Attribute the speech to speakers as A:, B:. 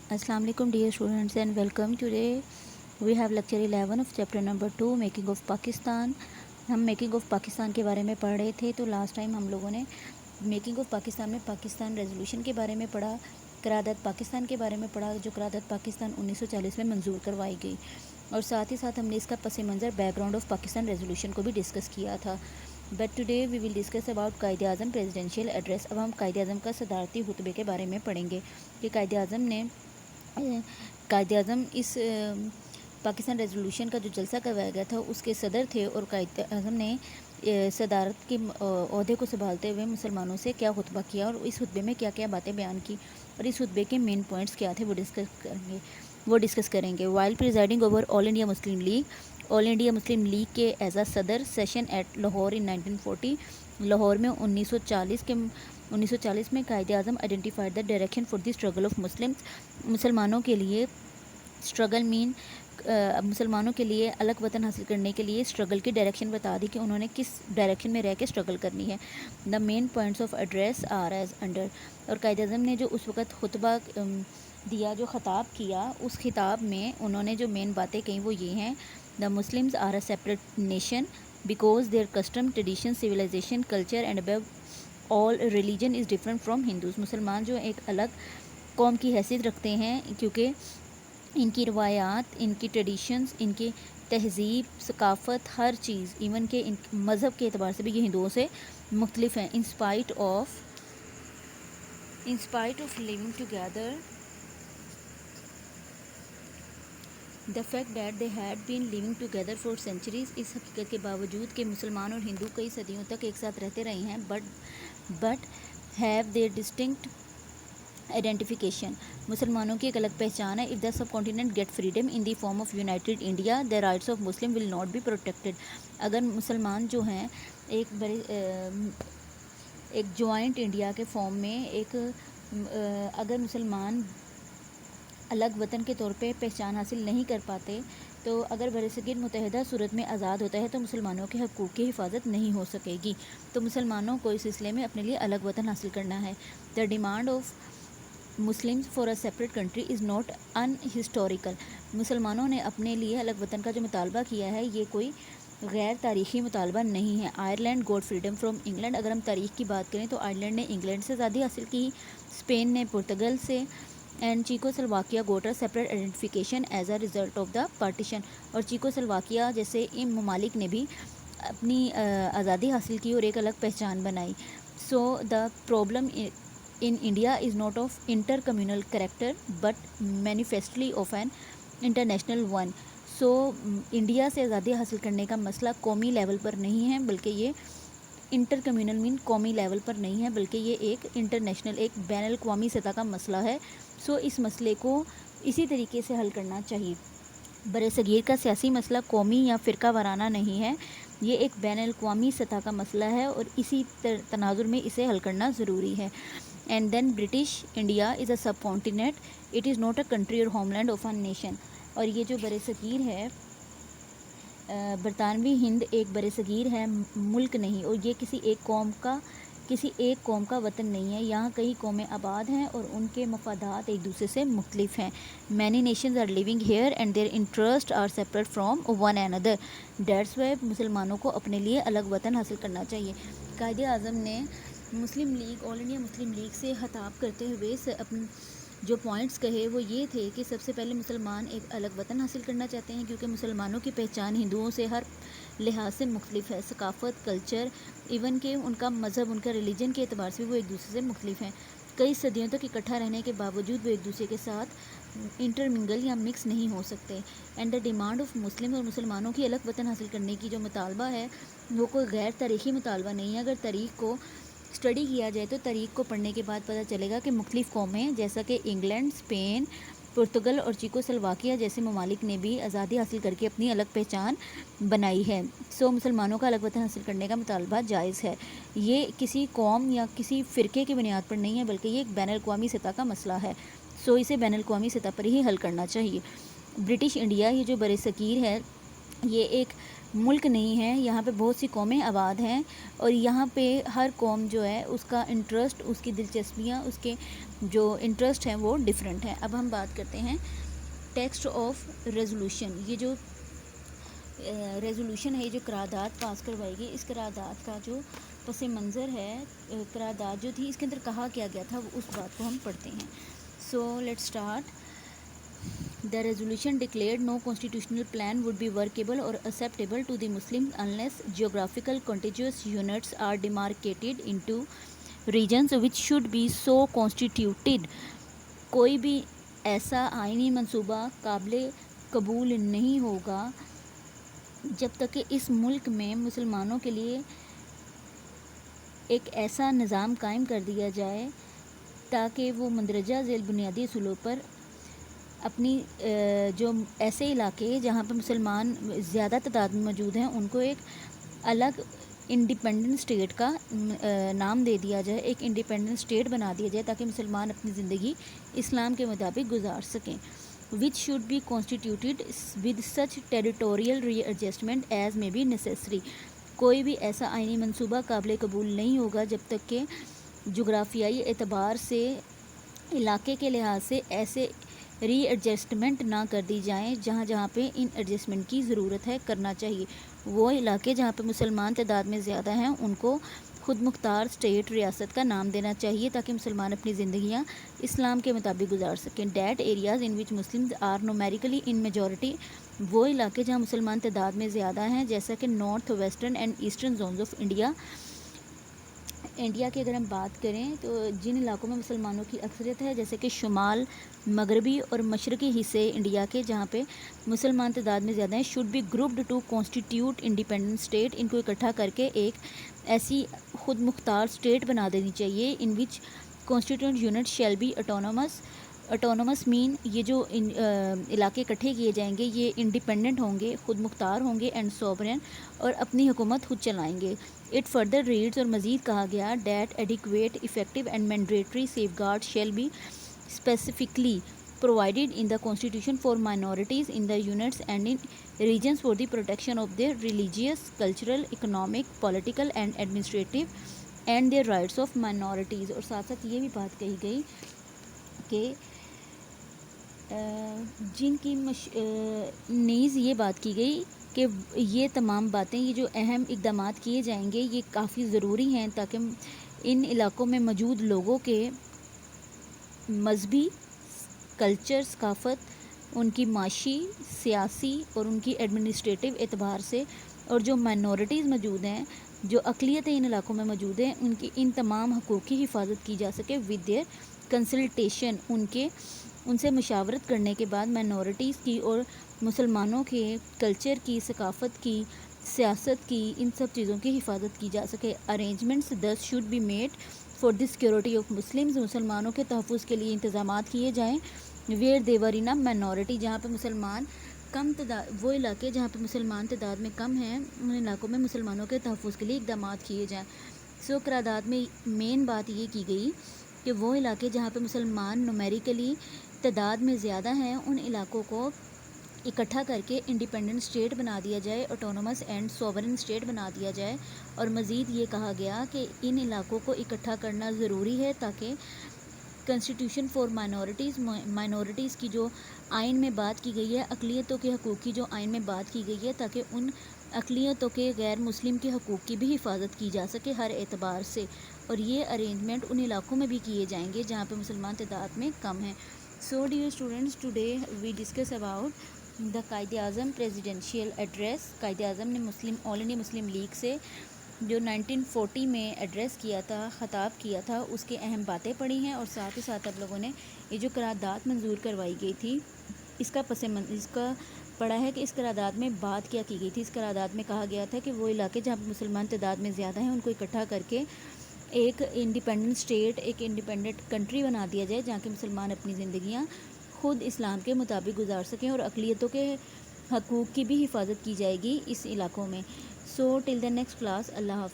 A: Assalamu alaikum dear students and welcome. Today we have lecture 11 of chapter number 2 making of Pakistan. हम making of Pakistan के बारे में पढ़ रहे थे. तो लास्ट टाइम हम लोगों ने मेकिंग ऑफ पाकिस्तान में पाकिस्तान रेजोल्यूशन के बारे में पढ़ा, करारदाद पाकिस्तान के बारे में पढ़ा जो करारदाद पाकिस्तान 1940 में मंजूर करवाई गई, और साथ ही साथ हमने इसका पस मंज़र बैकग्राउंड ऑफ पाकिस्तान रेजोल्यूशन को भी डिस्कस किया था. But today we will discuss about Quaid-e Azam presidential address. अब हम कायदे आज़म का सदारती खुतबे के बारे में पढ़ेंगे कि कायदे आज़म इस पाकिस्तान रेजोल्यूशन का जो जलसा करवाया गया था उसके सदर थे, और कायदे आज़म ने सदारत के ओहदे को संभालते हुए मुसलमानों से क्या खुतबा किया और इस खुतबे में क्या क्या बातें बयान की और इस खुतबे के मेन पॉइंट्स क्या थे वो डिस्कस करेंगे. While presiding over all India Muslim League के एज अ सदर session at Lahore in 1940, Lahore में 1940 में Quaid-e Azam identified the direction for the struggle of Muslims. मुसलमानों के लिए स्ट्रगल मुसलमानों के लिए अलग वतन हासिल करने के लिए स्ट्रगल की डायरेक्शन बता दी कि उन्होंने किस डायरेक्शन में रह के स्ट्रगल करनी है. The main points of address are as under. और कायदे आज़म ने जो उस वक़्त खुतबा दिया, जो ख़िताब किया, उस खिताब में उन्होंने जो मेन बातें कही वो ये हैं. The Muslims are a separate nation because their custom tradition civilization culture and above all religion is different from Hindus. मुसलमान जो एक अलग कौम की हैसियत रखते हैं क्योंकि इनकी रवायात, इनकी ट्रेडिशंस, इनकी तहज़ीब, सकाफ़त, हर चीज़, इवन के इन मज़हब के एतबार से भी ये हिंदुओं से मुख्तलिफ हैं. In spite of living together the fact that they had been living together for centuries. इस हकीकत के बावजूद कि मुसलमान और हिंदू कई सदियों तक एक साथ रहते रहे हैं, but have their distinct identification. मुसलमानों की एक अलग पहचान है. If the sub continent get freedom in the form of United India the rights of Muslim will not be protected. अगर मुसलमान जो हैं एक जॉइंट इंडिया के फॉर्म में अगर मुसलमान अलग वतन के तौर पे पहचान हासिल नहीं कर पाते, तो अगर बरसगीर मुतहदा सूरत में आज़ाद होता है तो मुसलमानों के हकूक़ की हिफाजत नहीं हो सकेगी. तो मुसलमानों को इस सिलसिले में अपने लिए अलग वतन हासिल करना है. The demand of Muslims for a separate country is not unhistorical. मुसलमानों ने अपने लिए अलग वतन का जो मुतालबा किया है ये कोई गैर तारीख़ी मुतालबा नहीं है. Ireland got freedom from England. अगर हम तारीख़ की बात करें तो आयरलैंड ने इंग्लैंड से आज़ादी हासिल की, स्पेन ने पुर्तगाल से, and Czechoslovakia got a separate identification as a result of the partition. और चीकोस्लोवाकिया जैसे इन ममालिक ने भी अपनी आज़ादी हासिल की और एक अलग पहचान बनाई. So the problem in India is not of inter-communal character but manifestly of an international one. So India से आज़ादी हासिल करने का मसला कौमी लेवल पर नहीं है, बल्कि ये इंटर कम्यूनल मीन कौमी लेवल पर नहीं है, बल्कि ये एक इंटरनेशनल, एक बैनुल अक़वामी सतह का मसला है. सो इस मसले को इसी तरीके से हल करना चाहिए. बरसगीर का सियासी मसला कौमी या फ़िरका वाराना नहीं है, ये एक बैनुल अक़वामी सतह का मसला है और इसी तनाजुर में इसे हल करना ज़रूरी है. And then British India is a subcontinent, it is not a country और होमलैंड ऑफ अ नेशन. और ये जो बरसगीर है, बरतानवी हिंद एक बरसगीर है, मुल्क नहीं, और ये किसी एक कौम का वतन नहीं है. यहाँ कई कौमें आबाद हैं और उनके मफादात एक दूसरे से मुख्तलिफ हैं. Many nations are living here and their interest are separate from one another. That's why मुसलमानों को अपने लिए अलग वतन हासिल करना चाहिए. कायदे आज़म ने Muslim League, all India Muslim League से खिताब करते हुए अपने जो पॉइंट्स कहे वो ये थे कि सबसे पहले मुसलमान एक अलग वतन हासिल करना चाहते हैं क्योंकि मुसलमानों की पहचान हिंदुओं से हर लिहाज से मुख्तलिफ है. सकाफ़त, कल्चर, इवन के उनका मज़हब, उनका रिलीजन के एतबार से भी वो एक दूसरे से मुख्तलिफ हैं. कई सदियों तक इकट्ठा रहने के बावजूद वो एक दूसरे के साथ इंटरमिंगल या मिक्स नहीं हो सकते. And the demand of Muslim, और मुसलमानों की अलग वतन हासिल करने की जो मुतालबा है वो कोई गैर तारीख़ी मुतालबा नहीं है. अगर तारीख़ को स्टडी किया जाए तो तारीख़ को पढ़ने के बाद पता चलेगा कि मुख्तलिफ़ कौमें जैसा कि इंग्लैंड, स्पेन, पुर्तगाल और चीकोस्लोवाकिया जैसे ममालिक ने भी आज़ादी हासिल करके अपनी अलग पहचान बनाई है. सो मुसलमानों का अलग वतन हासिल करने का मुतालबा जायज़ है. ये किसी कौम या किसी फ़िरके की बुनियाद पर नहीं है, बल्कि ये एक बैनुल अक़वामी सतह का मसला है. सो इसे बैनुल अक़वामी सतह पर ही हल करना चाहिए. ब्रिटिश इंडिया, ये जो बरसगीर है, ये एक ملک نہیں ہے، یہاں پہ بہت سی قومیں آباد ہیں، اور یہاں پہ ہر قوم جو ہے اس کا انٹرسٹ، اس کی دلچسپیاں، اس کے جو انٹرسٹ ہیں وہ ڈیفرنٹ ہیں۔ اب ہم بات کرتے ہیں ٹیکسٹ آف ریزولوشن۔ یہ جو ریزولوشن ہے، یہ جو قرارداد پاس کروائی گئی، اس قرارداد کا جو پس منظر ہے، قرارداد جو تھی اس کے اندر کہا کیا گیا تھا، اس بات کو ہم پڑھتے ہیں۔ So let start. The resolution declared no constitutional plan would be workable or acceptable to the Muslims unless geographical contiguous units are demarcated into regions which should be so constituted۔ کوئی بھی ایسا آئینی منصوبہ قابل قبول نہیں ہوگا جب تک کہ اس ملک میں مسلمانوں کے لیے ایک ایسا نظام قائم کر دیا جائے تاکہ وہ مندرجہ ذیل بنیادی اصولوں پر اپنی جو ایسے علاقے جہاں پہ مسلمان زیادہ تعداد میں موجود ہیں ان کو ایک الگ انڈیپینڈنٹ اسٹیٹ کا نام دے دیا جائے، ایک انڈیپینڈنٹ اسٹیٹ بنا دیا جائے تاکہ مسلمان اپنی زندگی اسلام کے مطابق گزار سکیں۔ which should be constituted with such territorial readjustment as may be necessary۔ کوئی بھی ایسا آئینی منصوبہ قابل قبول نہیں ہوگا جب تک کہ جغرافیائی اعتبار سے، علاقے کے لحاظ سے ایسے ری ایڈجسٹمنٹ نہ کر دی جائیں جہاں پہ ان ایڈجسٹمنٹ کی ضرورت ہے، کرنا چاہیے۔ وہ علاقے جہاں پہ مسلمان تعداد میں زیادہ ہیں ان کو خود مختار اسٹیٹ، ریاست کا نام دینا چاہیے تاکہ مسلمان اپنی زندگیاں اسلام کے مطابق گزار سکیں۔ That areas in which Muslims are numerically in majority, وہ علاقے جہاں مسلمان تعداد میں زیادہ ہیں، جیسا کہ north western and eastern zones of India. India کی اگر ہم بات کریں تو جن علاقوں میں مسلمانوں کی اکثریت ہے، جیسے کہ شمال، مغربی اور مشرقی حصے انڈیا کے جہاں پہ مسلمان تعداد میں زیادہ ہیں، should be grouped to constitute independent state, ان کو اکٹھا کر کے ایک ایسی خود مختار اسٹیٹ بنا دینی چاہیے۔ In which constituent unit shall be autonomous مین، یہ جو علاقے اکٹھے کیے جائیں گے یہ انڈیپینڈنٹ ہوں گے، خود مختار ہوں گے، اینڈ سوورن، اور اپنی حکومت خود چلائیں گے۔ اٹ فردر ریڈز، اور مزید کہا گیا، that adequate, effective and mandatory safeguard shall be specifically provided in the constitution for minorities in the units and in regions for the protection of their religious, cultural, economic, political and administrative and their rights of minorities۔ اور ساتھ ساتھ یہ بھی بات کہی گئی کہ جن کی نیز یہ بات کی گئی کہ یہ تمام باتیں، یہ جو اہم اقدامات کیے جائیں گے یہ کافی ضروری ہیں تاکہ ان علاقوں میں موجود لوگوں کے مذہبی، کلچر، ثقافت، ان کی معاشی، سیاسی اور ان کی ایڈمنسٹریٹو اعتبار سے، اور جو مائنورٹیز موجود ہیں، جو اقلیتیں ان علاقوں میں موجود ہیں، ان کی ان تمام حقوق کی حفاظت کی جا سکے ود دیئر کنسلٹیشن، ان سے مشاورت کرنے کے بعد مائنورٹیز کی اور مسلمانوں کے کلچر کی، ثقافت کی، سیاست کی، ان سب چیزوں کی حفاظت کی جا سکے۔ Arrangements this should be made for the security of Muslims, مسلمانوں کے تحفظ کے لیے انتظامات کیے جائیں۔ ویئر دیور ان مائنورٹی، جہاں پہ مسلمان کم تعداد، وہ علاقے جہاں پہ مسلمان تعداد میں کم ہیں، ان علاقوں میں مسلمانوں کے تحفظ کے لیے اقدامات کیے جائیں۔ سو قرارداد میں مین بات یہ کی گئی کہ وہ علاقے جہاں پہ مسلمان نومیریکلی تعداد میں زیادہ ہیں ان علاقوں کو اکٹھا کر کے انڈیپینڈنٹ اسٹیٹ بنا دیا جائے، آٹونومس اینڈ سوورن اسٹیٹ بنا دیا جائے۔ اور مزید یہ کہا گیا کہ ان علاقوں کو اکٹھا کرنا ضروری ہے تاکہ کنسٹیٹیوشن فار مائنورٹیز کی جو آئین میں بات کی گئی ہے، اقلیتوں کے حقوق کی جو آئین میں بات کی گئی ہے، تاکہ ان اقلیتوں کے، غیر مسلم کے حقوق کی بھی حفاظت کی جا سکے ہر اعتبار سے۔ اور یہ ارینجمنٹ ان علاقوں میں بھی کیے جائیں گے جہاں پہ مسلمان تعداد میں کم ہیں۔ So dear students, today we discuss about the Quaid-e Azam presidential address. Quaid Azam نے آل انڈیا مسلم لیگ سے جو 1940 میں ایڈریس کیا تھا، خطاب کیا تھا، اس کے اہم باتیں پڑھی ہیں، اور ساتھ ہی ساتھ آپ لوگوں نے یہ جو قرارداد منظور کروائی گئی تھی اس کا پڑھا ہے کہ اس قرارداد میں بات کیا کی گئی تھی۔ اس قرارداد میں کہا گیا تھا کہ وہ علاقے جہاں پہ مسلمان تعداد میں زیادہ ہیں ان کو اکٹھا کر کے ایک انڈیپینڈنٹ اسٹیٹ، ایک انڈیپینڈنٹ کنٹری بنا دیا جائے جہاں کے مسلمان اپنی زندگیاں خود اسلام کے مطابق گزار سکیں، اور اقلیتوں کے حقوق کی بھی حفاظت کی جائے گی اس علاقوں میں۔ سو ٹل دا نیکسٹ کلاس، اللہ حافظ۔